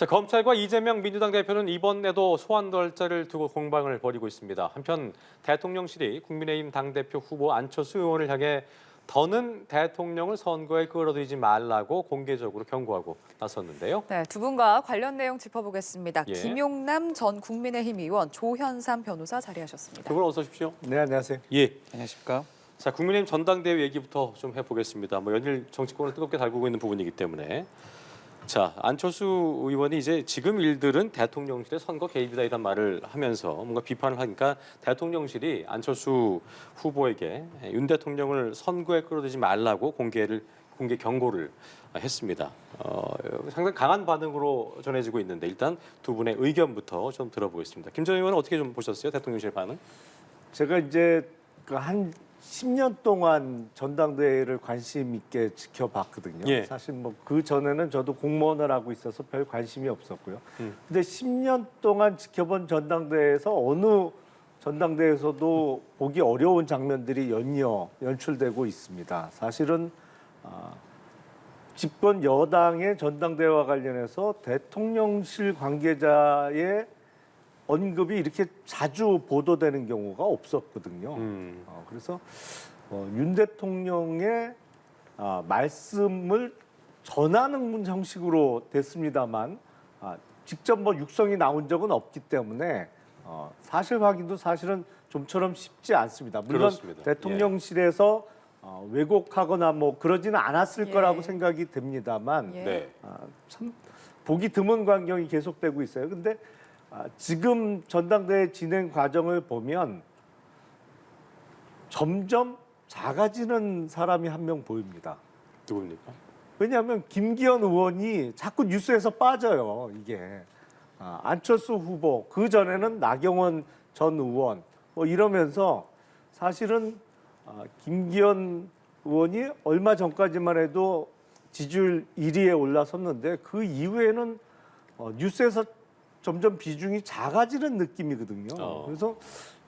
자, 검찰과 이재명 민주당 대표는 이번에도 소환 절차를 두고 공방을 벌이고 있습니다. 한편 대통령실이 국민의힘 당대표 후보 안철수 의원을 향해 더는 대통령을 선거에 끌어들이지 말라고 공개적으로 경고하고 나섰는데요. 네, 두 분과 관련 내용 짚어보겠습니다. 예. 김용남 전 국민의힘 의원, 조현삼 변호사 자리하셨습니다. 두 분 어서 오십시오. 네, 안녕하세요. 예. 안녕하십니까? 자, 국민의힘 전당대회 얘기부터 좀 해보겠습니다. 연일 정치권을 뜨겁게 달구고 있는 부분이기 때문에. 자, 안철수 의원이 이제 지금 일들은 대통령실의 선거 개입이다 이런 말을 하면서 뭔가 비판을 하니까 대통령실이 안철수 후보에게 윤 대통령을 선거에 끌어들이지 말라고 공개 경고를 했습니다. 상당히 강한 반응으로 전해지고 있는데 일단 두 분의 의견부터 좀 들어보겠습니다. 김 전 의원은 어떻게 좀 보셨어요? 대통령실 반응? 제가 이제 한 10년 동안 전당대회를 관심 있게 지켜봤거든요. 예. 사실 뭐 그 전에는 저도 공무원을 하고 있어서 별 관심이 없었고요. 근데 10년 동안 지켜본 전당대회에서 어느 전당대회에서도 보기 어려운 장면들이 연이어 연출되고 있습니다. 사실은 집권 여당의 전당대회와 관련해서 대통령실 관계자의 언급이 이렇게 자주 보도되는 경우가 없었거든요. 그래서 윤 대통령의 말씀을 전하는 형식으로 됐습니다만 직접 육성이 나온 적은 없기 때문에 사실 확인도 사실은 좀처럼 쉽지 않습니다. 물론 그렇습니다. 대통령실에서 왜곡하거나 그러지는 않았을 예. 거라고 생각이 됩니다만 예. 네. 참 보기 드문 광경이 계속되고 있어요. 근데 지금 전당대회 진행 과정을 보면 점점 작아지는 사람이 한 명 보입니다. 누굽니까? 왜냐하면 김기현 의원이 자꾸 뉴스에서 빠져요. 이게 안철수 후보, 그 전에는 나경원 전 의원 이러면서 사실은 김기현 의원이 얼마 전까지만 해도 지지율 1위에 올라섰는데 그 이후에는 뉴스에서 점점 비중이 작아지는 느낌이거든요. 그래서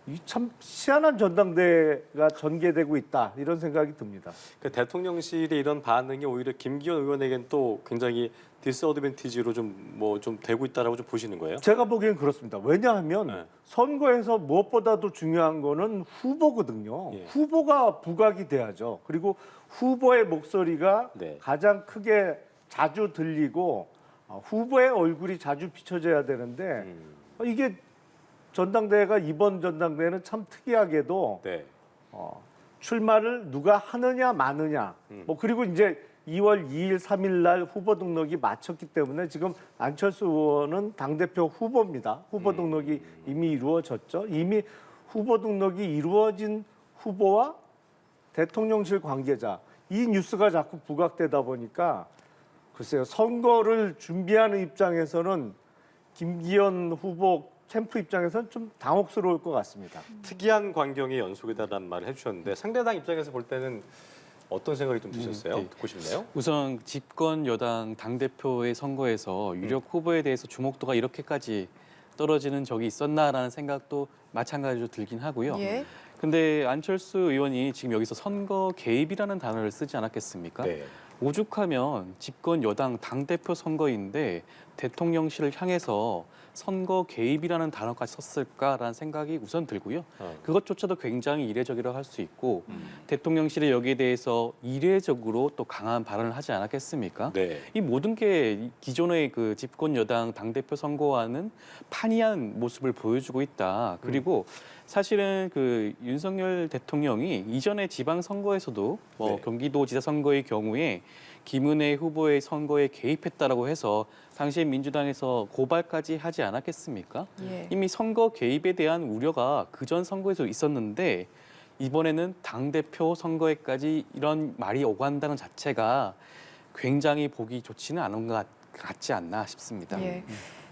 이 참 희한한 전당대회가 전개되고 있다 이런 생각이 듭니다. 그 대통령실의 이런 반응이 오히려 김기현 의원에겐 또 굉장히 디스어드밴티지로 좀 되고 있다라고 좀 보시는 거예요? 제가 보기엔 그렇습니다. 왜냐하면 네. 선거에서 무엇보다도 중요한 거는 후보거든요. 예. 후보가 부각이 돼야죠. 그리고 후보의 목소리가 네. 가장 크게 자주 들리고 후보의 얼굴이 자주 비춰져야 되는데 이게 전당대회가 이번 전당대회는 참 특이하게도 네. 출마를 누가 하느냐 마느냐 그리고 이제 2월 2일, 3일 날 후보 등록이 마쳤기 때문에 지금 안철수 의원은 당대표 후보입니다. 후보 등록이 이미 이루어졌죠. 이미 후보 등록이 이루어진 후보와 대통령실 관계자 이 뉴스가 자꾸 부각되다 보니까 글쎄요. 선거를 준비하는 입장에서는 김기현 후보 캠프 입장에서는 좀 당혹스러울 것 같습니다. 특이한 광경의 연속이다라는 말을 해주셨는데 상대당 입장에서 볼 때는 어떤 생각이 좀 드셨어요? 네. 듣고 싶네요. 우선 집권 여당 당대표의 선거에서 유력 후보에 대해서 주목도가 이렇게까지 떨어지는 적이 있었나라는 생각도 마찬가지로 들긴 하고요. 예. 근데 안철수 의원이 지금 여기서 선거 개입이라는 단어를 쓰지 않았겠습니까? 네. 오죽하면 집권 여당 당대표 선거인데 대통령실을 향해서 선거 개입이라는 단어까지 썼을까라는 생각이 우선 들고요. 그것조차도 굉장히 이례적이라고 할 수 있고 대통령실이 여기에 대해서 이례적으로 또 강한 발언을 하지 않았겠습니까? 네. 이 모든 게 기존의 그 집권 여당 당대표 선거와는 판이한 모습을 보여주고 있다. 그리고 사실은 그 윤석열 대통령이 이전에 지방선거에서도 네. 경기도지사 선거의 경우에 김은혜 후보의 선거에 개입했다라고 해서 당시에 민주당에서 고발까지 하지 않았겠습니까? 예. 이미 선거 개입에 대한 우려가 그전 선거에도 있었는데 이번에는 당대표 선거에까지 이런 말이 오간다는 자체가 굉장히 보기 좋지는 않은 것 같지 않나 싶습니다. 예.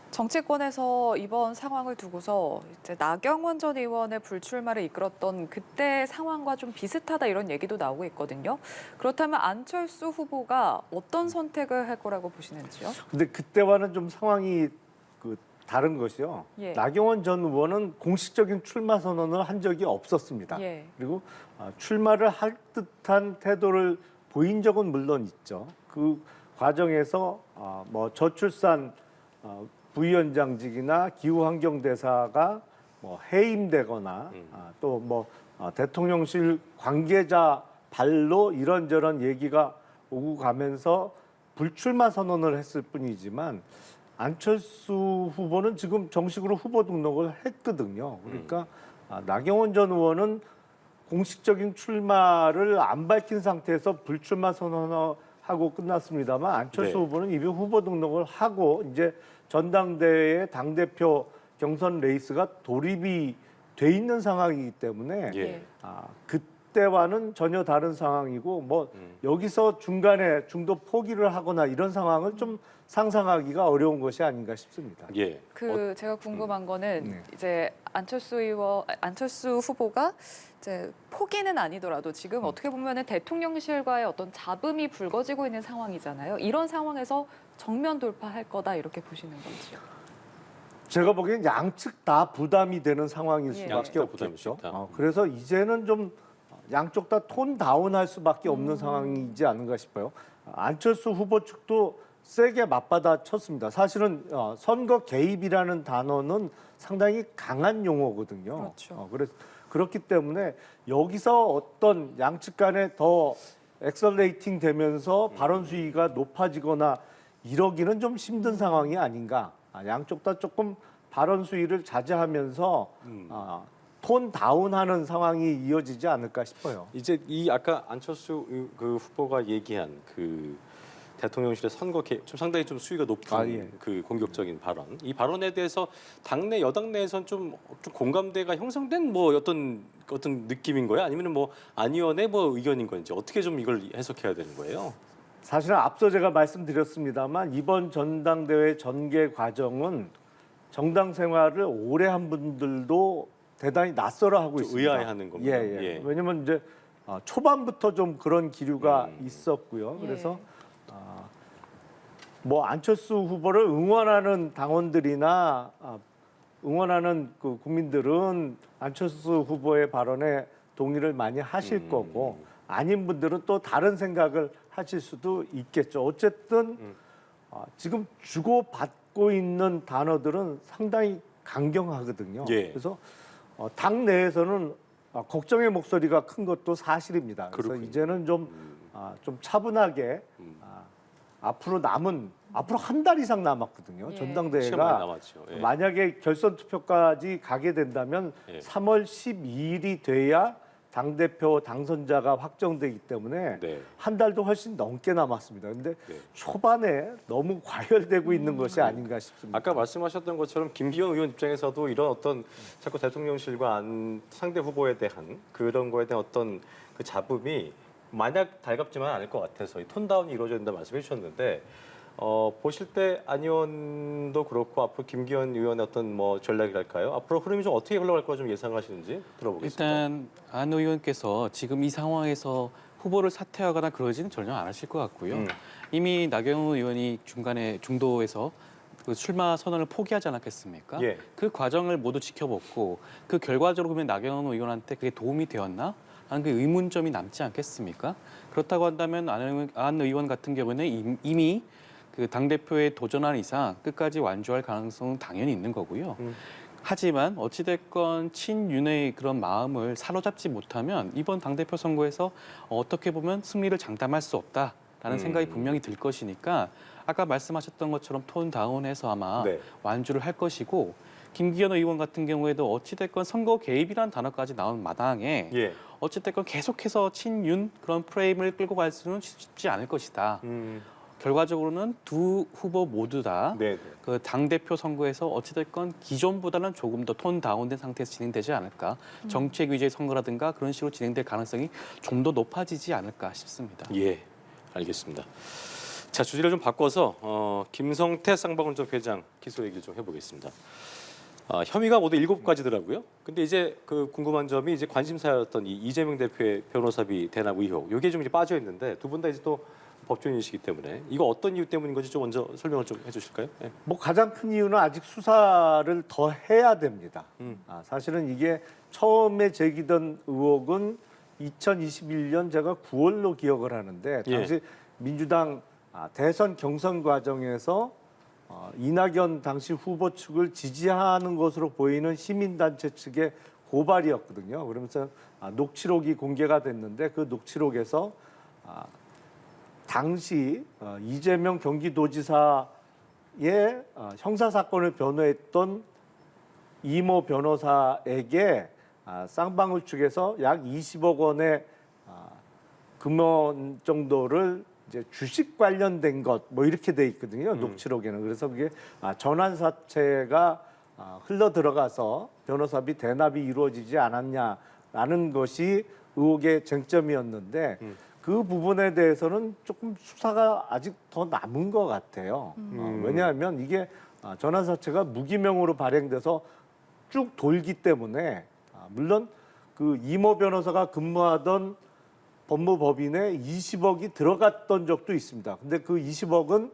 정치권에서 이번 상황을 두고서 이제 나경원 전 의원의 불출마를 이끌었던 그때 상황과 좀 비슷하다 이런 얘기도 나오고 있거든요. 그렇다면 안철수 후보가 어떤 선택을 할 거라고 보시는지요? 근데 그때와는 좀 상황이 다른 것이요. 예. 나경원 전 의원은 공식적인 출마 선언을 한 적이 없었습니다. 예. 그리고 출마를 할 듯한 태도를 보인 적은 물론 있죠. 그 과정에서 저출산 부위원장직이나 기후환경대사가 뭐 해임되거나 또 뭐 대통령실 관계자 발로 이런저런 얘기가 오고 가면서 불출마 선언을 했을 뿐이지만 안철수 후보는 지금 정식으로 후보 등록을 했거든요. 그러니까 나경원 전 의원은 공식적인 출마를 안 밝힌 상태에서 불출마 선언하고 끝났습니다만 안철수 네. 후보는 이미 후보 등록을 하고 이제 전당대회 당대표 경선 레이스가 돌입이 돼 있는 상황이기 때문에 예. 그때와는 전혀 다른 상황이고 뭐 여기서 중간에 중도 포기를 하거나 이런 상황을 좀 상상하기가 어려운 것이 아닌가 싶습니다. 예. 제가 궁금한 거는 네. 이제 안철수 후보가 이제 포기는 아니더라도 지금 어떻게 보면은 대통령실과의 어떤 잡음이 불거지고 있는 상황이잖아요. 이런 상황에서 정면 돌파할 거다 이렇게 보시는 건지요? 제가 보기엔 양측 다 부담이 되는 상황일 예. 양측 수밖에 다 부담이 없겠죠. 있다. 그래서 이제는 좀 양쪽 다 톤 다운할 수밖에 없는 상황이지 않은가 싶어요. 안철수 후보 측도 세게 맞받아 쳤습니다. 사실은 선거 개입이라는 단어는 상당히 강한 용어거든요. 그렇죠. 그래서 그렇기 때문에 여기서 어떤 양측 간에 더 엑셀레이팅 되면서 발언 수위가 높아지거나 이러기는 좀 힘든 상황이 아닌가. 양쪽 다 조금 발언 수위를 자제하면서 톤 다운하는 상황이 이어지지 않을까 싶어요. 이제 이 아까 안철수 그 후보가 얘기한 그 대통령실의 선거 좀 상당히 좀 수위가 높은 예. 그 공격적인 발언, 이 발언에 대해서 당내 여당 내에선 좀 공감대가 형성된 뭐 어떤 느낌인 거예요? 아니면은 뭐 안 의원의 뭐 의견인 건지 어떻게 좀 이걸 해석해야 되는 거예요? 사실은 앞서 제가 말씀드렸습니다만 이번 전당대회 전개 과정은 정당 생활을 오래 한 분들도 대단히 낯설어하고 좀 있습니다. 의아해하는 겁니다. 예, 예. 예. 왜냐하면 이제 초반부터 좀 그런 기류가 있었고요. 예. 그래서 뭐 안철수 후보를 응원하는 당원들이나 응원하는 그 국민들은 안철수 후보의 발언에 동의를 많이 하실 거고 아닌 분들은 또 다른 생각을 하실 수도 있겠죠. 어쨌든 지금 주고받고 있는 단어들은 상당히 강경하거든요. 예. 그래서 당 내에서는 걱정의 목소리가 큰 것도 사실입니다. 그래서 그렇군요. 이제는 좀 차분하게 앞으로 한 달 이상 남았거든요. 예. 시간 많이 전당대회가 남았죠. 예. 만약에 결선 투표까지 가게 된다면 예. 3월 12일이 돼야 당대표 당선자가 확정되기 때문에 네. 한 달도 훨씬 넘게 남았습니다. 근데 네. 초반에 너무 과열되고 있는 것이 아닌가 싶습니다. 아까 말씀하셨던 것처럼 김기현 의원 입장에서도 이런 어떤 자꾸 대통령실과 상대 후보에 대한 그런 거에 대한 어떤 그 잡음이 만약 달갑지만 않을 것 같아서 이 톤다운이 이루어져야 된다 말씀해 주셨는데 보실 때 안 의원도 그렇고 앞으로 김기현 의원의 어떤 뭐 전략이랄까요? 앞으로 흐름이 좀 어떻게 흘러갈 거 좀 예상하시는지 들어보겠습니다. 일단 안 의원께서 지금 이 상황에서 후보를 사퇴하거나 그러지는 전혀 안 하실 것 같고요. 이미 나경원 의원이 중간에 중도에서 그 출마 선언을 포기하지 않았겠습니까? 예. 그 과정을 모두 지켜봤고 그 결과적으로 그러면 나경원 의원한테 그게 도움이 되었나? 하는 그 의문점이 남지 않겠습니까? 그렇다고 한다면 안 의원 같은 경우는 이미 그 당대표에 도전한 이상 끝까지 완주할 가능성은 당연히 있는 거고요. 하지만 어찌됐건 친윤의 그런 마음을 사로잡지 못하면 이번 당대표 선거에서 어떻게 보면 승리를 장담할 수 없다라는 생각이 분명히 들 것이니까 아까 말씀하셨던 것처럼 톤 다운해서 아마 네. 완주를 할 것이고 김기현 의원 같은 경우에도 어찌됐건 선거 개입이라는 단어까지 나온 마당에 예. 어찌됐건 계속해서 친윤 그런 프레임을 끌고 갈 수는 쉽지 않을 것이다. 결과적으로는 두 후보 모두 다 네. 그 당대표 선거에서 어찌됐건 기존보다는 조금 더 톤 다운된 상태에서 진행되지 않을까. 정책 위주의 선거라든가 그런 식으로 진행될 가능성이 좀 더 높아지지 않을까 싶습니다. 예, 알겠습니다. 자, 주제를 좀 바꿔서 김성태 쌍방울전 회장 기소 얘기를 좀 해보겠습니다. 혐의가 모두 7가지더라고요. 근데 이제 그 궁금한 점이 이제 관심사였던 이 이재명 대표의 변호사비 대납 의혹, 이게 좀 이제 빠져 있는데 두 분 다 이제 또 법조인이시기 때문에 이거 어떤 이유 때문인 건지 좀 먼저 설명을 좀 해주실까요? 네. 뭐 가장 큰 이유는 아직 수사를 더 해야 됩니다. 사실은 이게 처음에 제기된 의혹은 2021년 제가 9월로 기억을 하는데 당시 민주당 대선 경선 과정에서 이낙연 당시 후보 측을 지지하는 것으로 보이는 시민단체 측의 고발이었거든요. 그러면서 녹취록이 공개가 됐는데 그 녹취록에서 당시 이재명 경기도지사의 형사사건을 변호했던 이모 변호사에게 쌍방울 측에서 약 20억 원의 금원 정도를 이제 주식 관련된 것 뭐 이렇게 돼 있거든요. 녹취록에는. 그래서 그게 전환사채가 흘러 들어가서 변호사비 대납이 이루어지지 않았냐라는 것이 의혹의 쟁점이었는데 그 부분에 대해서는 조금 수사가 아직 더 남은 것 같아요. 왜냐하면 이게 전환사채가 무기명으로 발행돼서 쭉 돌기 때문에 물론 그 이모 변호사가 근무하던 법무법인에 20억이 들어갔던 적도 있습니다. 근데 그 20억은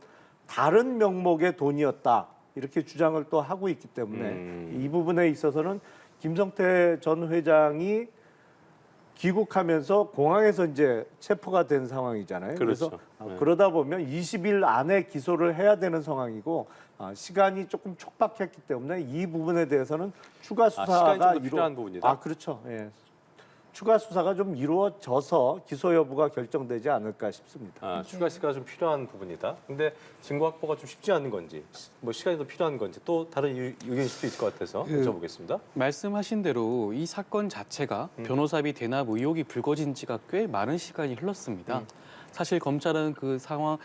다른 명목의 돈이었다. 이렇게 주장을 또 하고 있기 때문에 이 부분에 있어서는 김성태 전 회장이 귀국하면서 공항에서 이제 체포가 된 상황이잖아요. 그렇죠. 그래서 그러다 보면 20일 안에 기소를 해야 되는 상황이고 시간이 조금 촉박했기 때문에 이 부분에 대해서는 추가 수사가 시간이 좀 더 필요한 부분이다. 그렇죠. 예. 추가 수사가 좀 이루어져서 기소 여부가 결정되지 않을까 싶습니다. 추가 시간이 좀 필요한 부분이다. 근데 증거 확보가 좀 쉽지 않은 건지, 뭐 시간이 더 필요한 건지 또 다른 의견일 수도 있을 것 같아서 여쭤보겠습니다. 말씀하신 대로 이 사건 자체가 변호사비 대납 의혹이 불거진 지가 꽤 많은 시간이 흘렀습니다. 사실 검찰은 그 상황,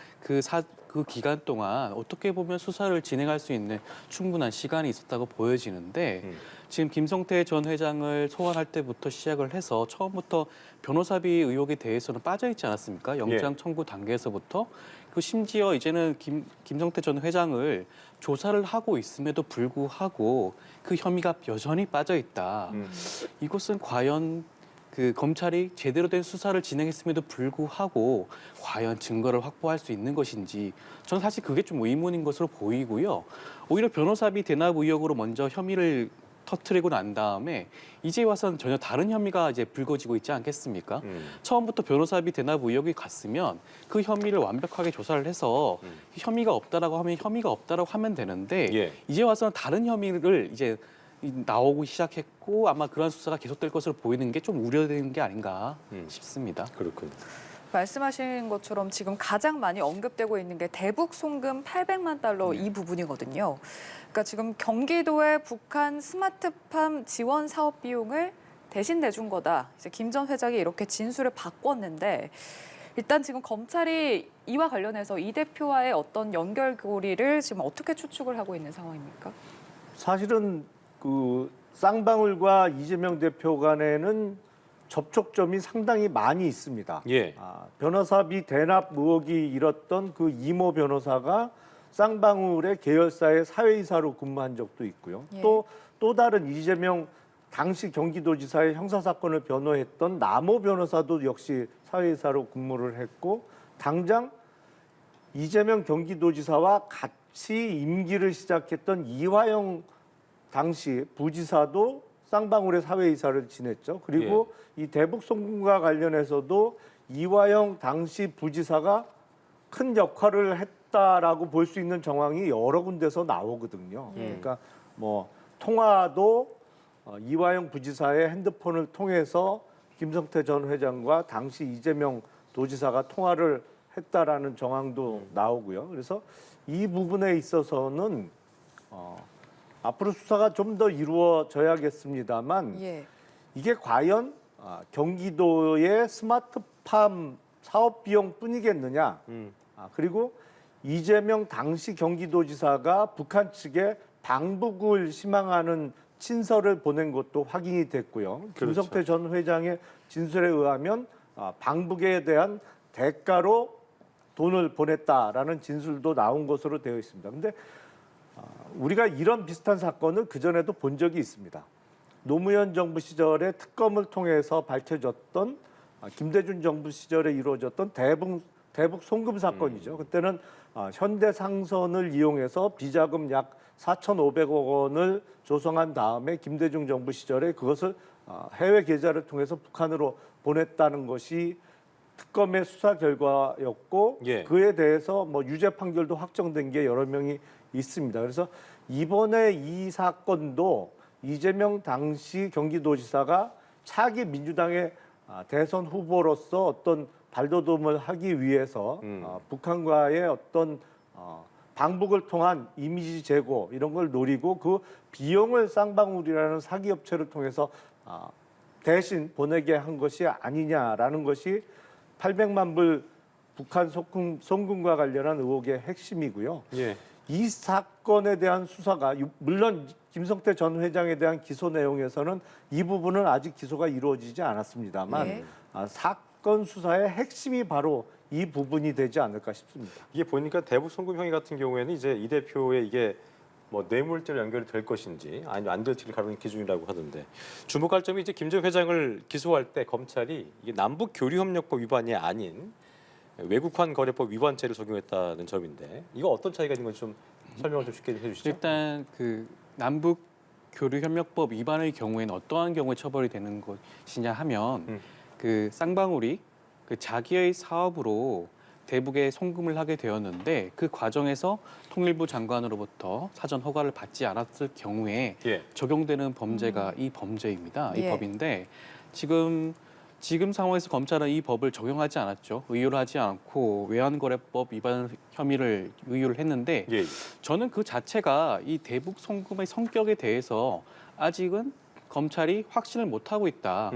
그 기간 동안 어떻게 보면 수사를 진행할 수 있는 충분한 시간이 있었다고 보여지는데 지금 김성태 전 회장을 소환할 때부터 시작을 해서 처음부터 변호사비 의혹에 대해서는 빠져 있지 않았습니까? 영장 청구 단계에서부터. 그 심지어 이제는 김성태 전 회장을 조사를 하고 있음에도 불구하고 그 혐의가 여전히 빠져 있다. 이것은 과연 그 검찰이 제대로 된 수사를 진행했음에도 불구하고 과연 증거를 확보할 수 있는 것인지 저는 사실 그게 좀 의문인 것으로 보이고요. 오히려 변호사비 대납 의혹으로 먼저 혐의를 터뜨리고 난 다음에 이제 와서는 전혀 다른 혐의가 이제 불거지고 있지 않겠습니까? 처음부터 변호사비 대납 의혹이 갔으면 그 혐의를 완벽하게 조사를 해서 혐의가 없다라고 하면 혐의가 없다라고 하면 되는데 이제 와서는 다른 혐의를 이제 나오고 시작했고 아마 그러한 수사가 계속될 것으로 보이는 게 좀 우려되는 게 아닌가 싶습니다. 그렇군요. 말씀하신 것처럼 지금 가장 많이 언급되고 있는 게 대북 송금 800만 달러 이 부분이거든요. 그러니까 지금 경기도에 북한 스마트팜 지원 사업 비용을 대신 내준 거다. 이제 김 전 회장이 이렇게 진술을 바꿨는데 일단 지금 검찰이 이와 관련해서 이 대표와의 어떤 연결고리를 지금 어떻게 추측을 하고 있는 상황입니까? 사실은 그 쌍방울과 이재명 대표 간에는 접촉점이 상당히 많이 있습니다. 변호사비 대납 의혹이 일었던 그 이모 변호사가 쌍방울의 계열사의 사회이사로 근무한 적도 있고요. 또 다른 이재명 당시 경기도지사의 형사사건을 변호했던 남호 변호사도 역시 사회이사로 근무를 했고 당장 이재명 경기도지사와 같이 임기를 시작했던 이화영 당시 부지사도 쌍방울의 사회이사를 지냈죠. 그리고 이 대북 송금과 관련해서도 이화영 당시 부지사가 큰 역할을 했다라고 볼 수 있는 정황이 여러 군데서 나오거든요. 그러니까 뭐 통화도 이화영 부지사의 핸드폰을 통해서 김성태 전 회장과 당시 이재명 도지사가 통화를 했다라는 정황도 나오고요. 그래서 이 부분에 있어서는 앞으로 수사가 좀 더 이루어져야겠습니다만 이게 과연 경기도의 스마트팜 사업 비용뿐이겠느냐. 그리고 이재명 당시 경기도지사가 북한 측에 방북을 희망하는 친서를 보낸 것도 확인이 됐고요. 김성태 전 회장의 진술에 의하면 방북에 대한 대가로 돈을 보냈다라는 진술도 나온 것으로 되어 있습니다. 근데 우리가 이런 비슷한 사건을 그전에도 본 적이 있습니다. 노무현 정부 시절에 특검을 통해서 밝혀졌던 김대중 정부 시절에 이루어졌던 대북 송금 사건이죠. 그때는 현대상선을 이용해서 비자금 약 4,500억 원을 조성한 다음에 김대중 정부 시절에 그것을 해외 계좌를 통해서 북한으로 보냈다는 것이 특검의 수사 결과였고 그에 대해서 뭐 유죄 판결도 확정된 게 여러 명이 있습니다. 그래서 이번에 이 사건도 이재명 당시 경기도지사가 차기 민주당의 대선 후보로서 어떤 발돋움을 하기 위해서 북한과의 어떤 방북을 통한 이미지 제고 이런 걸 노리고 그 비용을 쌍방울이라는 사기업체를 통해서 대신 보내게 한 것이 아니냐라는 것이 800만 불 북한 송금과 관련한 의혹의 핵심이고요. 예. 이 사건에 대한 수사가 물론 김성태 전 회장에 대한 기소 내용에서는 이 부분은 아직 기소가 이루어지지 않았습니다만 예. 사건 수사의 핵심이 바로 이 부분이 되지 않을까 싶습니다. 이게 보니까 대북 송금 행위 같은 경우에는 이제 이 대표의 이게 뭐 뇌물죄로 연결이 될 것인지 아니면 안 될지를 가르는 기준이라고 하던데 주목할 점이 이제 김 전 회장을 기소할 때 검찰이 이게 남북 교류협력법 위반이 아닌 외국환 거래법 위반죄를 적용했다는 점인데 이거 어떤 차이가 있는 건지 좀 설명을 좀 쉽게 해주시죠. 일단 그 남북 교류 협력법 위반의 경우에는 어떠한 경우에 처벌이 되는 것이냐 하면 그 쌍방울이 그 자기의 사업으로 대북에 송금을 하게 되었는데 그 과정에서 통일부 장관으로부터 사전 허가를 받지 않았을 경우에 예. 적용되는 범죄가 이 범죄입니다. 이 예. 법인데 지금 상황에서 검찰은 이 법을 적용하지 않았죠. 의율을 하지 않고 외환거래법 위반 혐의를 의율을 했는데 예. 저는 그 자체가 이 대북 송금의 성격에 대해서 아직은 검찰이 확신을 못하고 있다.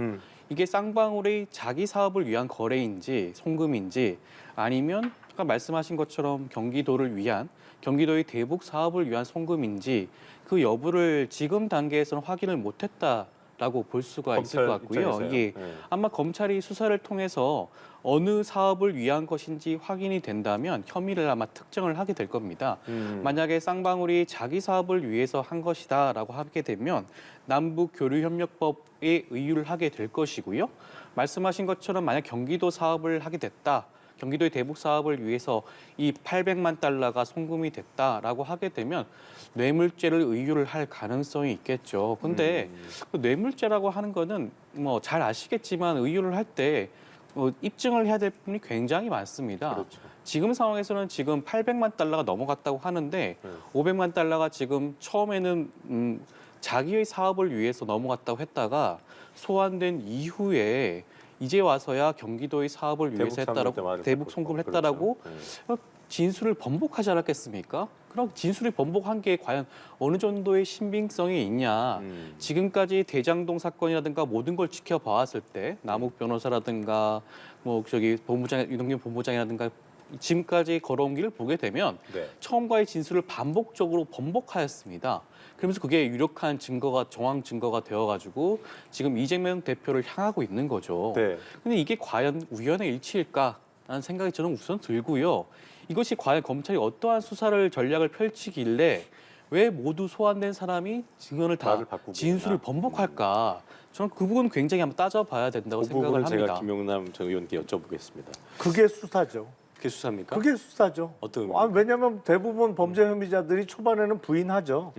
이게 쌍방울의 자기 사업을 위한 거래인지 송금인지 아니면 아까 말씀하신 것처럼 경기도의 대북 사업을 위한 송금인지 그 여부를 지금 단계에서는 확인을 못했다라고 볼 수가 있을 것 같고요. 입장에서요. 이게 예. 아마 검찰이 수사를 통해서 어느 사업을 위한 것인지 확인이 된다면 혐의를 아마 특정을 하게 될 겁니다. 만약에 쌍방울이 자기 사업을 위해서 한 것이다라고 하게 되면 남북교류협력법에 의율을 하게 될 것이고요. 말씀하신 것처럼 만약 경기도 사업을 하게 됐다. 경기도의 대북 사업을 위해서 이 800만 달러가 송금이 됐다라고 하게 되면 뇌물죄를 의율을 할 가능성이 있겠죠. 근데 그 뇌물죄라고 하는 거는 뭐 잘 아시겠지만 의율을 할 때 입증을 해야 될 부분이 굉장히 많습니다. 그렇죠. 지금 상황에서는 지금 800만 달러가 넘어갔다고 하는데 500만 달러가 지금 처음에는 자기의 사업을 위해서 넘어갔다고 했다가 소환된 이후에 이제 와서야 경기도의 사업을 위해서 했다라고 대북 송금을 했다라고 그렇죠. 진술을 번복하지 않았겠습니까? 그럼 진술이 번복한 게 과연 어느 정도의 신빙성이 있냐? 지금까지 대장동 사건이라든가 모든 걸 지켜봐왔을 때 남욱 변호사라든가 뭐 저기 유동규 본부장이라든가 지금까지 걸어온 길을 보게 되면 네. 처음과의 진술을 반복적으로 번복하였습니다. 그러면서 그게 유력한 정황 증거가 되어가지고 지금 이재명 대표를 향하고 있는 거죠. 네. 근데 이게 과연 우연의 일치일까라는 생각이 저는 우선 들고요. 이것이 과연 검찰이 어떠한 수사를 전략을 펼치길래 왜 모두 소환된 사람이 증언을 다 말을 바꾸고 진술을 있나? 번복할까? 저는 그 부분 굉장히 한번 따져봐야 된다고 그 생각을 부분을 합니다. 제가 김용남 전 의원께 여쭤보겠습니다. 그게 수사죠. 그게 수사입니까? 그게 수사죠. 어떤 의미입니까? 왜냐하면 대부분 범죄 혐의자들이 초반에는 부인하죠.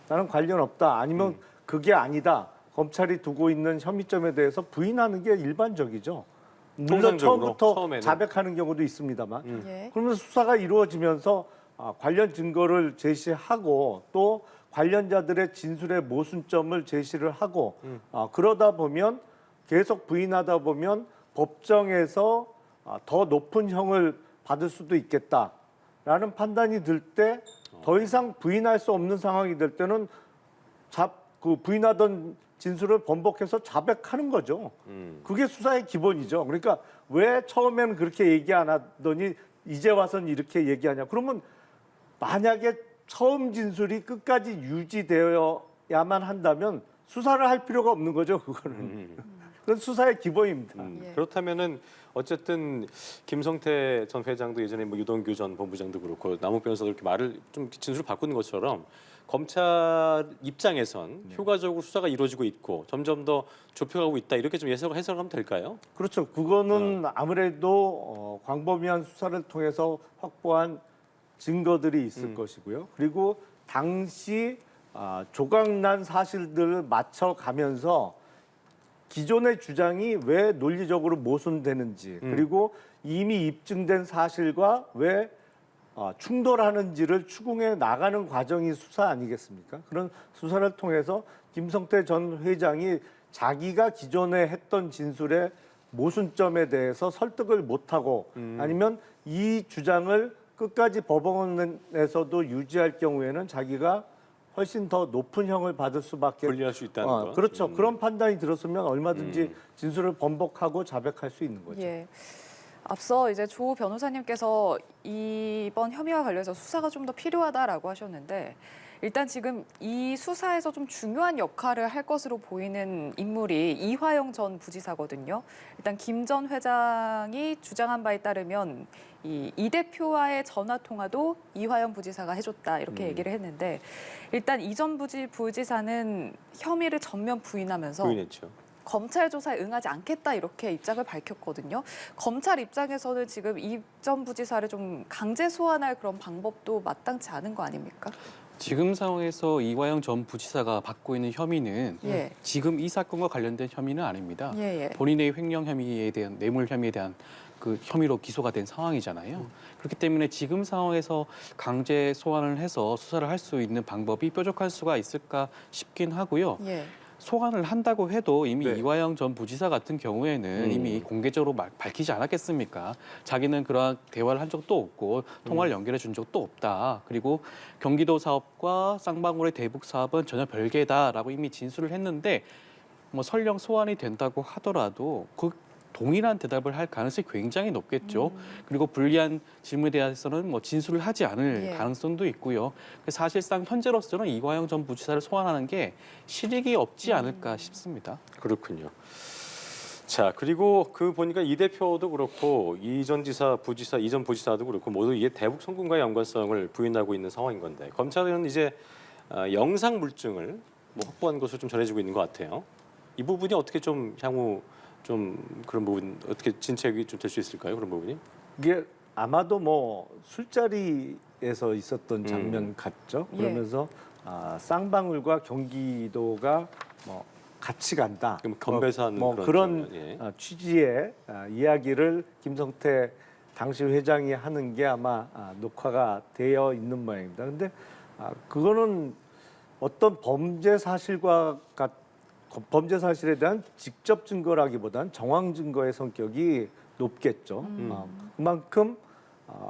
나는 관련 없다. 아니면 그게 아니다. 검찰이 두고 있는 혐의점에 대해서 부인하는 게 일반적이죠. 물론 통상적으로, 처음부터 처음에는. 자백하는 경우도 있습니다만. 예. 그러면서 수사가 이루어지면서 관련 증거를 제시하고 또 관련자들의 진술의 모순점을 제시를 하고 그러다 보면 계속 부인하다 보면 법정에서 더 높은 형을 받을 수도 있겠다라는 판단이 들 때 더 이상 부인할 수 없는 상황이 될 때는 그 부인하던 진술을 번복해서 자백하는 거죠. 그게 수사의 기본이죠. 그러니까 왜 처음에는 그렇게 얘기 안 하더니 이제 와서는 이렇게 얘기하냐. 그러면 만약에 처음 진술이 끝까지 유지되어야만 한다면 수사를 할 필요가 없는 거죠. 그거는. 그건 수사의 기본입니다. 예. 그렇다면은 어쨌든 김성태 전 회장도 예전에 뭐 유동규 전 본부장도 그렇고 남욱 변호사도 이렇게 말을 좀 진술을 바꾸는 것처럼 검찰 입장에선 효과적으로 수사가 이루어지고 있고 점점 더 좁혀가고 있다 이렇게 좀 해석하면 될까요? 그렇죠. 그거는 아무래도 광범위한 수사를 통해서 확보한 증거들이 있을 것이고요. 그리고 당시 조각난 사실들을 맞춰가면서 기존의 주장이 왜 논리적으로 모순되는지 그리고 이미 입증된 사실과 왜 충돌하는지를 추궁해 나가는 과정이 수사 아니겠습니까? 그런 수사를 통해서 김성태 전 회장이 자기가 기존에 했던 진술의 모순점에 대해서 설득을 못하고 아니면 이 주장을 끝까지 법원에서도 유지할 경우에는 자기가 훨씬 더 높은 형을 받을 수밖에 불리할 수 있다는 거. 그렇죠. 그런 판단이 들었으면 얼마든지 진술을 번복하고 자백할 수 있는 거죠. 예. 앞서 이제 조 변호사님께서 이번 혐의와 관련해서 수사가 좀 더 필요하다라고 하셨는데 일단 지금 이 수사에서 좀 중요한 역할을 할 것으로 보이는 인물이 이화영 전 부지사거든요. 일단 김 전 회장이 주장한 바에 따르면 이 대표와의 전화 통화도 이화영 부지사가 해줬다 이렇게 얘기를 했는데 일단 이 전 부지사는 혐의를 전면 부인하면서 부인했죠. 검찰 조사에 응하지 않겠다 이렇게 입장을 밝혔거든요. 검찰 입장에서는 지금 이 전 부지사를 좀 강제 소환할 그런 방법도 마땅치 않은 거 아닙니까? 지금 상황에서 이화영 전 부지사가 받고 있는 혐의는 예. 지금 이 사건과 관련된 혐의는 아닙니다. 예. 본인의 횡령 혐의에 대한 뇌물 혐의에 대한 그 혐의로 기소가 된 상황이잖아요. 그렇기 때문에 지금 상황에서 강제 소환을 해서 수사를 할 수 있는 방법이 뾰족할 수가 있을까 싶긴 하고요. 예. 소환을 한다고 해도 이미 네. 이화영 전 부지사 같은 경우에는 이미 공개적으로 밝히지 않았겠습니까? 자기는 그러한 대화를 한 적도 없고 통화를 연결해 준 적도 없다. 그리고 경기도 사업과 쌍방울의 대북 사업은 전혀 별개다라고 이미 진술을 했는데 뭐 설령 소환이 된다고 하더라도 그 동일한 대답을 할 가능성이 굉장히 높겠죠. 그리고 불리한 질문에 대해서는 뭐 진술을 하지 않을 예. 가능성도 있고요. 사실상 현재로서는 이화영 전 부지사를 소환하는 게 실익이 없지 않을까 싶습니다. 그렇군요. 자, 그리고 그 보니까 이 대표도 그렇고 이 전 지사, 부지사, 이 전 부지사도 그렇고 모두 이게 대북 송금과의 연관성을 부인하고 있는 상황인 건데 검찰은 이제 영상 물증을 뭐 확보한 것으로 좀 전해지고 있는 것 같아요. 이 부분이 어떻게 좀 향후 좀 그런 부분 어떻게 진척이 좀 될 수 있을까요? 그런 부분이? 이게 아마도 뭐 술자리에서 있었던 장면 같죠. 예. 그러면서 쌍방울과 경기도가 뭐 같이 간다. 그럼 건배사하는 뭐 그런 그런 장면, 예. 취지의 이야기를 김성태 당시 회장이 하는 게 아마 녹화가 되어 있는 모양입니다. 근데 그거는 어떤 범죄 사실에 대한 직접 증거라기보다는 정황 증거의 성격이 높겠죠. 그만큼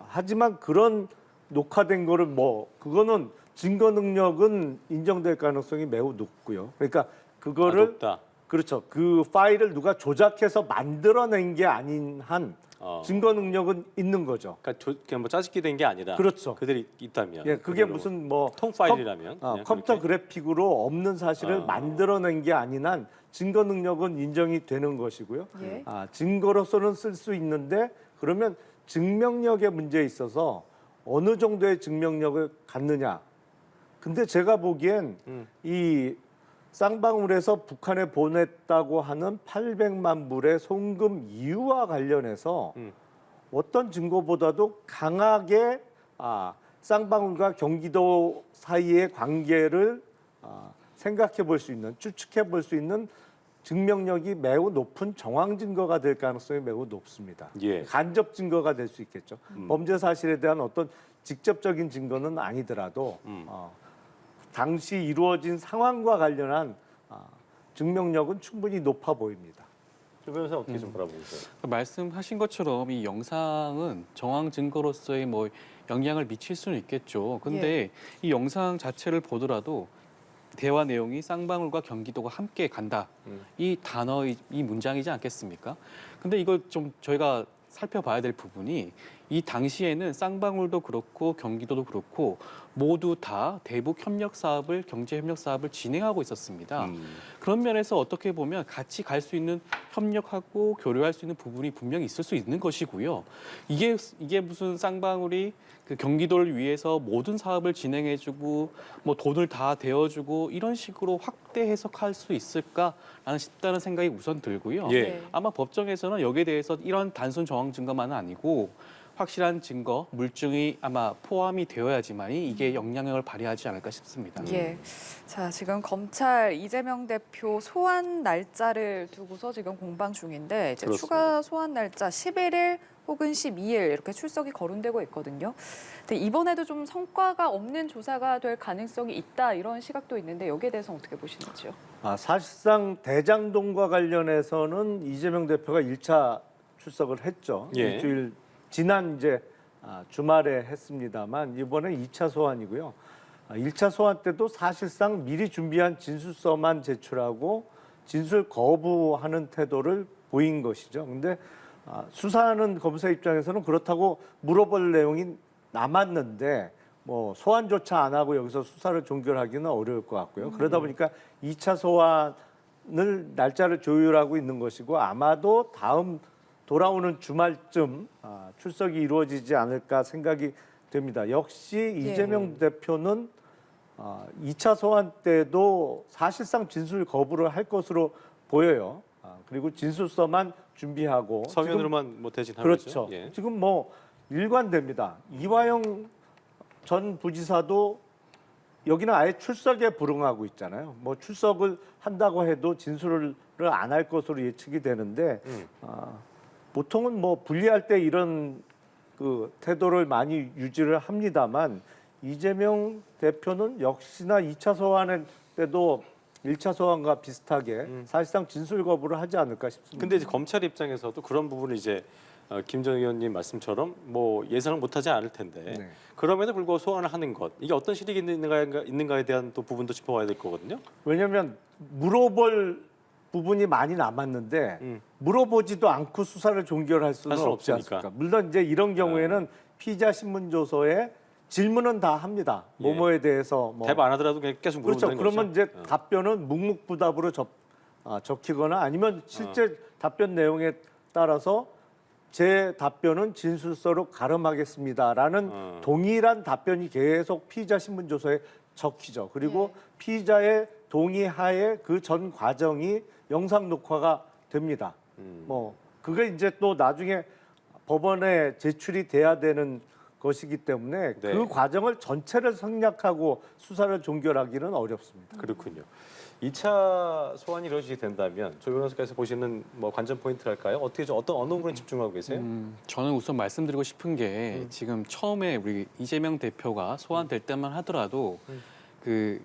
하지만 그런 녹화된 거를 뭐 그거는 증거 능력은 인정될 가능성이 매우 높고요. 그러니까 그거를 높다. 그렇죠. 그 파일을 누가 조작해서 만들어낸 게 아닌 한 증거 능력은 있는 거죠. 그러니까 그냥 뭐 짜집기 된 게 아니라 그렇죠. 그들이 있다면 예, 그게 무슨 뭐 통 파일이라면 그냥 컴퓨터 그렇게. 그래픽으로 없는 사실을 만들어낸 게 아닌 한 증거 능력은 인정이 되는 것이고요. 예. 증거로서는 쓸 수 있는데 그러면 증명력의 문제에 있어서 어느 정도의 증명력을 갖느냐. 근데 제가 보기엔 이 쌍방울에서 북한에 보냈다고 하는 800만 불의 송금 이유와 관련해서 어떤 증거보다도 강하게 쌍방울과 경기도 사이의 관계를 생각해 볼 수 있는, 추측해 볼 수 있는 증명력이 매우 높은 정황 증거가 될 가능성이 매우 높습니다. 예. 간접 증거가 될 수 있겠죠. 범죄 사실에 대한 어떤 직접적인 증거는 아니더라도 당시 이루어진 상황과 관련한 증명력은 충분히 높아 보입니다. 조 변호사 어떻게 좀 바라보세요? 말씀하신 것처럼 이 영상은 정황 증거로서의 뭐 영향을 미칠 수는 있겠죠. 근데 이 영상 자체를 보더라도 대화 내용이 쌍방울과 경기도가 함께 간다. 이 단어, 이 문장이지 않겠습니까? 근데 이걸 좀 저희가 살펴봐야 될 부분이 이 당시에는 쌍방울도 그렇고 경기도도 그렇고 모두 다 대북 협력 사업을 경제 협력 사업을 진행하고 있었습니다. 그런 면에서 어떻게 보면 같이 갈 수 있는 협력하고 교류할 수 있는 부분이 분명히 있을 수 있는 것이고요. 이게 무슨 쌍방울이 그 경기도를 위해서 모든 사업을 진행해주고 뭐 돈을 다 대어주고 이런 식으로 확대 해석할 수 있을까라는 싶다는 생각이 우선 들고요. 예. 아마 법정에서는 여기에 대해서 이런 단순 정황 증거만은 아니고 확실한 증거, 물증이 아마 포함이 되어야지만이 이게 영향력을 발휘하지 않을까 싶습니다. 예. 자, 지금 검찰 이재명 대표 소환 날짜를 두고서 지금 공방 중인데 이제 그렇습니다. 추가 소환 날짜 11일 혹은 12일 이렇게 출석이 거론되고 있거든요. 근데 이번에도 좀 성과가 없는 조사가 될 가능성이 있다 이런 시각도 있는데 여기에 대해서 어떻게 보시는지요? 사실상 대장동과 관련해서는 이재명 대표가 1차 출석을 했죠. 예. 일주일 지난 이제 주말에 했습니다만 이번에 2차 소환이고요. 1차 소환 때도 사실상 미리 준비한 진술서만 제출하고 진술 거부하는 태도를 보인 것이죠. 근데 수사하는 검사 입장에서는 그렇다고 물어볼 내용이 남았는데 뭐 소환조차 안 하고 여기서 수사를 종결하기는 어려울 것 같고요. 그러다 보니까 2차 소환을 날짜를 조율하고 있는 것이고 아마도 다음 돌아오는 주말쯤 출석이 이루어지지 않을까 생각이 됩니다. 역시 이재명 대표는 2차 소환 때도 사실상 진술 거부를 할 것으로 보여요. 그리고 진술서만 준비하고 서면으로만 뭐 대신하는 그렇죠. 거죠. 예. 지금 뭐 일관됩니다. 이화영 전 부지사도 여기는 아예 출석에 불응하고 있잖아요. 뭐 출석을 한다고 해도 진술을 안 할 것으로 예측이 되는데 보통은 뭐 분리할 때 이런 그 태도를 많이 유지를 합니다만 이재명 대표는 역시나 2차 소환 때도 1차 소환과 비슷하게 사실상 진술 거부를 하지 않을까 싶습니다. 근데 이제 검찰 입장에서도 그런 부분을 이제 김 전 의원님 말씀처럼 뭐 예상을 못하지 않을 텐데 네. 그럼에도 불구하고 소환을 하는 것 이게 어떤 실익이 있는가에 대한 또 부분도 짚어봐야 될 거거든요. 왜냐하면 물어볼 부분이 많이 남았는데 물어보지도 않고 수사를 종결할 수는 할 없지 없으니까. 않습니까? 물론 이제 이런 경우에는 피의자 신문 조서에 질문은 다 합니다. 예. 뭐뭐에 대해서 뭐 대답 안 하더라도 그냥 계속 그렇죠. 물어보는 그러면 거죠. 이제 답변은 묵묵부답으로 적히거나 아니면 실제 답변 내용에 따라서 제 답변은 진술서로 가름하겠습니다라는 동일한 답변이 계속 피의자 신문 조서에 적히죠. 그리고 피의자의 동의하에 그 전 과정이 영상 녹화가 됩니다. 뭐 그게 이제 또 나중에 법원에 제출이 돼야 되는 것이기 때문에 네. 그 과정을 전체를 생략하고 수사를 종결하기는 어렵습니다. 그렇군요. 2차 소환이 이루어지게 된다면 조 변호사께서 보시는 뭐 관전 포인트랄까요? 어떻게 좀 어느 부분에 집중하고 계세요? 저는 우선 말씀드리고 싶은 게 지금 처음에 우리 이재명 대표가 소환될 때만 하더라도 그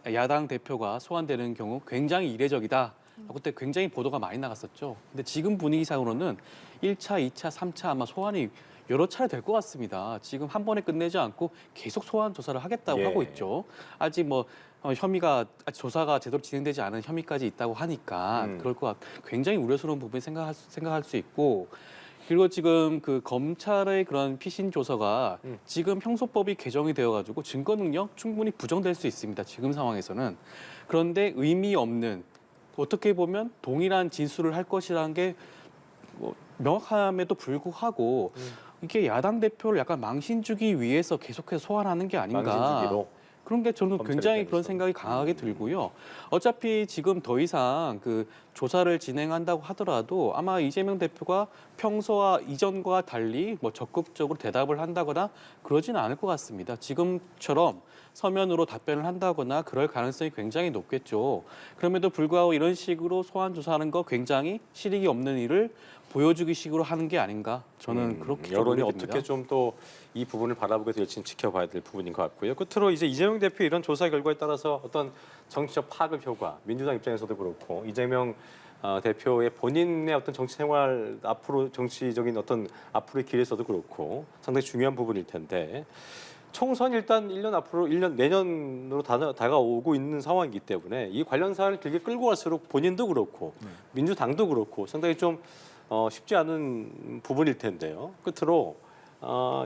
야당 대표가 소환되는 경우 굉장히 이례적이다. 그때 굉장히 보도가 많이 나갔었죠. 근데 지금 분위기상으로는 1차, 2차, 3차 아마 소환이 여러 차례 될 것 같습니다. 지금 한 번에 끝내지 않고 계속 소환 조사를 하겠다고 예. 하고 있죠. 아직 뭐 혐의가 아직 조사가 제대로 진행되지 않은 혐의까지 있다고 하니까 그럴 것 굉장히 우려스러운 부분이 생각할 수 있고 그리고 지금 그 검찰의 그런 피신 조서가 지금 형소법이 개정이 되어가지고 증거 능력 충분히 부정될 수 있습니다. 지금 상황에서는 그런데 의미 없는 어떻게 보면 동일한 진술을 할 것이라는 게 뭐 명확함에도 불구하고 이게 야당 대표를 약간 망신 주기 위해서 계속해서 소환하는 게 아닌가. 망신 주기로. 그런 게 저는 검찰 굉장히 입장에서. 그런 생각이 강하게 들고요. 어차피 지금 더 이상 그 조사를 진행한다고 하더라도 아마 이재명 대표가 평소와 이전과 달리 뭐 적극적으로 대답을 한다거나 그러지는 않을 것 같습니다. 지금처럼 서면으로 답변을 한다거나 그럴 가능성이 굉장히 높겠죠. 그럼에도 불구하고 이런 식으로 소환 조사하는 거 굉장히 실익이 없는 일을 보여주기 식으로 하는 게 아닌가 저는 그렇게 여론이 보게 됩니다. 어떻게 좀 또 이 부분을 바라보게 될지는 지켜봐야 될 부분인 것 같고요. 끝으로 이제 이재명 대표 이런 조사 결과에 따라서 어떤 정치적 파급 효과, 민주당 입장에서도 그렇고 이재명 대표의 본인의 어떤 정치 생활 앞으로 정치적인 어떤 앞으로의 길에서도 그렇고 상당히 중요한 부분일 텐데 총선 일단 1년 앞으로 1년 내년으로 다가오고 있는 상황이기 때문에 이 관련 사안을 길게 끌고 갈수록 본인도 그렇고 민주당도 그렇고 상당히 좀 쉽지 않은 부분일 텐데요. 끝으로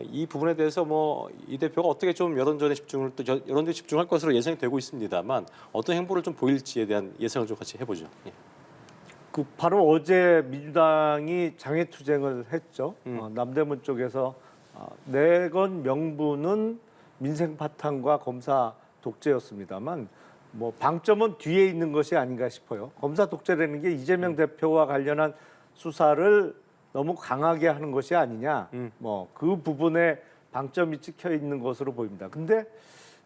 이 부분에 대해서 뭐 이 대표가 어떻게 좀 여론전에 집중할 것으로 예상이 되고 있습니다만 어떤 행보를 좀 보일지에 대한 예상을 좀 같이 해보죠. 예. 그 바로 어제 민주당이 장애투쟁을 했죠. 남대문 쪽에서 내건 명분은 민생 파탄과 검사 독재였습니다만 뭐 방점은 뒤에 있는 것이 아닌가 싶어요. 검사 독재라는 게 이재명 대표와 관련한 수사를 너무 강하게 하는 것이 아니냐. 뭐 그 부분에 방점이 찍혀 있는 것으로 보입니다. 근데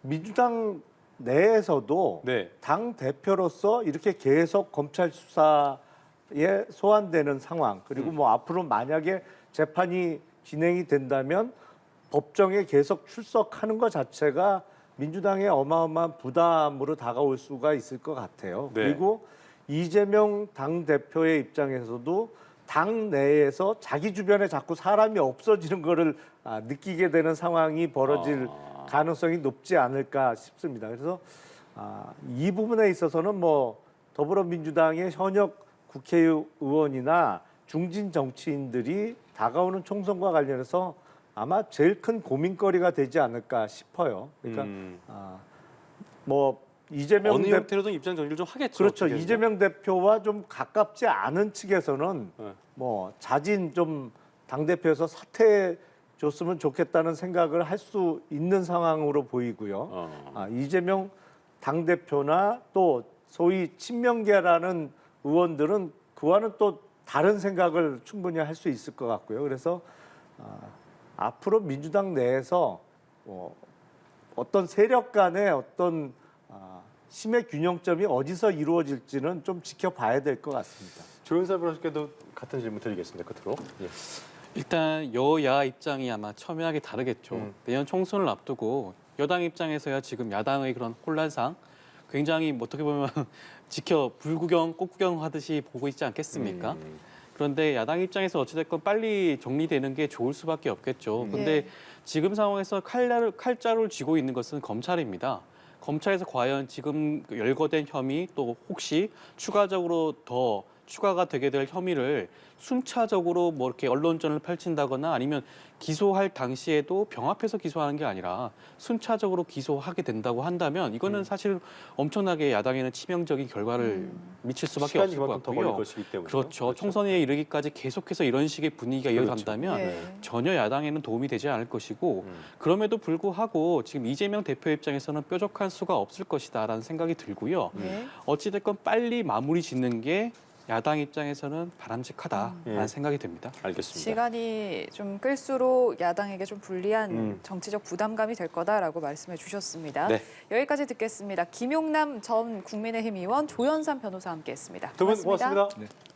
민주당 내에서도 네. 당 대표로서 이렇게 계속 검찰 수사에 소환되는 상황 그리고 뭐 앞으로 만약에 재판이 진행이 된다면 법정에 계속 출석하는 것 자체가 민주당의 어마어마한 부담으로 다가올 수가 있을 것 같아요. 네. 그리고 이재명 당대표의 입장에서도 당 내에서 자기 주변에 자꾸 사람이 없어지는 거를 느끼게 되는 상황이 벌어질 가능성이 높지 않을까 싶습니다. 그래서 이 부분에 있어서는 뭐 더불어민주당의 현역 국회의원이나 중진 정치인들이 다가오는 총선과 관련해서 아마 제일 큰 고민거리가 되지 않을까 싶어요. 그러니까 뭐 이재명 어느 대표 형태로든 입장 정리를 좀 하겠죠. 그렇죠. 어떻게든지. 이재명 대표와 좀 가깝지 않은 측에서는 네. 뭐 자진 좀 당대표에서 사퇴해 줬으면 좋겠다는 생각을 할 수 있는 상황으로 보이고요. 이재명 당대표나 또 소위 친명계라는 의원들은 그와는 또 다른 생각을 충분히 할 수 있을 것 같고요. 그래서 앞으로 민주당 내에서 어떤 세력 간의 어떤 힘의 균형점이 어디서 이루어질지는 좀 지켜봐야 될 것 같습니다. 조윤선 변호사께도 같은 질문 드리겠습니다. 끝으로. 예. 일단 여야 입장이 아마 첨예하게 다르겠죠. 내년 총선을 앞두고 여당 입장에서야 지금 야당의 그런 혼란상 굉장히 뭐 어떻게 보면 지켜 불구경 꽃구경 하듯이 보고 있지 않겠습니까? 그런데 야당 입장에서 어찌됐건 빨리 정리되는 게 좋을 수밖에 없겠죠. 근데 지금 상황에서 칼자루를 쥐고 있는 것은 검찰입니다. 검찰에서 과연 지금 열거된 혐의 또 혹시 추가적으로 더 추가가 되게 될 혐의를 순차적으로 뭐 이렇게 언론전을 펼친다거나 아니면 기소할 당시에도 병합해서 기소하는 게 아니라 순차적으로 기소하게 된다고 한다면 이거는 사실 엄청나게 야당에는 치명적인 결과를 미칠 수밖에 시간이 없을 것 그만큼 더 걸릴 같고요. 것이기 때문에. 그렇죠. 총선에 이르기까지 계속해서 이런 식의 분위기가 이어간다면 네. 전혀 야당에는 도움이 되지 않을 것이고 그럼에도 불구하고 지금 이재명 대표 입장에서는 뾰족한 수가 없을 것이다라는 생각이 들고요. 네. 어찌됐건 빨리 마무리 짓는 게 야당 입장에서는 바람직하다라는 예. 생각이 듭니다. 알겠습니다. 시간이 좀 끌수록 야당에게 좀 불리한 정치적 부담감이 될 거다라고 말씀해 주셨습니다. 네. 여기까지 듣겠습니다. 김용남 전 국민의힘 의원, 조연산 변호사와 함께했습니다. 두 분 고맙습니다. 고맙습니다. 네.